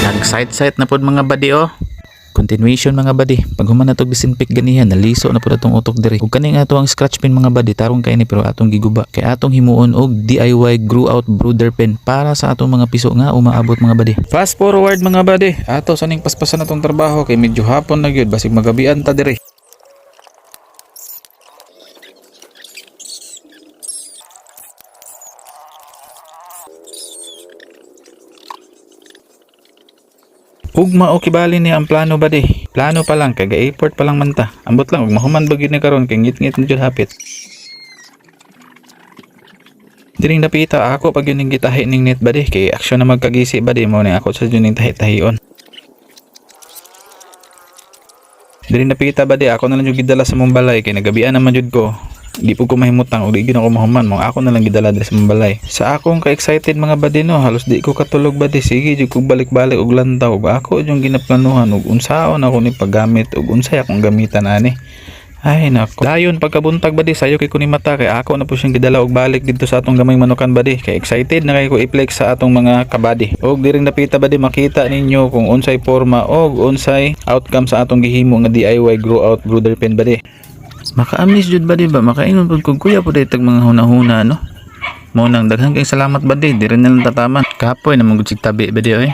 Nag-sight na pod mga badi oh. Continuation mga badi. Pag human na to disinfect ganihan, naliso na pod atong utok diri. Ug kani nga ato ang scratch pin mga badi, tarong kay ni pero atong giguba. Kay atong himuon og DIY grew out brooder pen para sa atong mga piso nga umaabot mga badi. Fast forward mga badi. Ato saning paspasan atong trabaho kay medyo hapon na gyud basig magabian ta diri. Ug mao kibali ni ang plano badi. Plano pa lang kay ga-effort pa lang man ta. Ambot lang ug mahuman ba gyud ni karon kay ngit-ngit na jud hapit. Diring napita ako pag yun ning gitahi ning net badi kay aksyon na magkagisi badi mo ni ako sa yun ning tahi-tahion. Diring napita badi ako na lang jud gidala sa mong balay kay nagabian naman jud ko. Di po ko mahimutang o di gyud ako mahuman mo ako na lang gidala diri sa mong balay. Sa akong ka-excited mga badi no, halos di ko katulog badi. Sige jud ko balik-balik og lantaw. Ako yung ginaplanuhan og unsaon ako ni paggamit og unsay akong gamitan ani. Ay nako. Dayon pagkabuntag badi sayo kay kuning mata kay ako na po siyang gidala og balik dito sa atong gamay manukan badi. Kay excited na kay ko i-flex sa atong mga kabadi. Og diring napita badi makita ninyo kung unsay forma og unsay outcome sa atong gihimo nga DIY grow out brooder pen badi. Maka-amis jud ba diba? Makaingon pud kog kuya pud itag mga hunahuna no. Mo nang daghang kay salamat ba di rin na lang tataman. Kapoy na mong tabi ba di oy.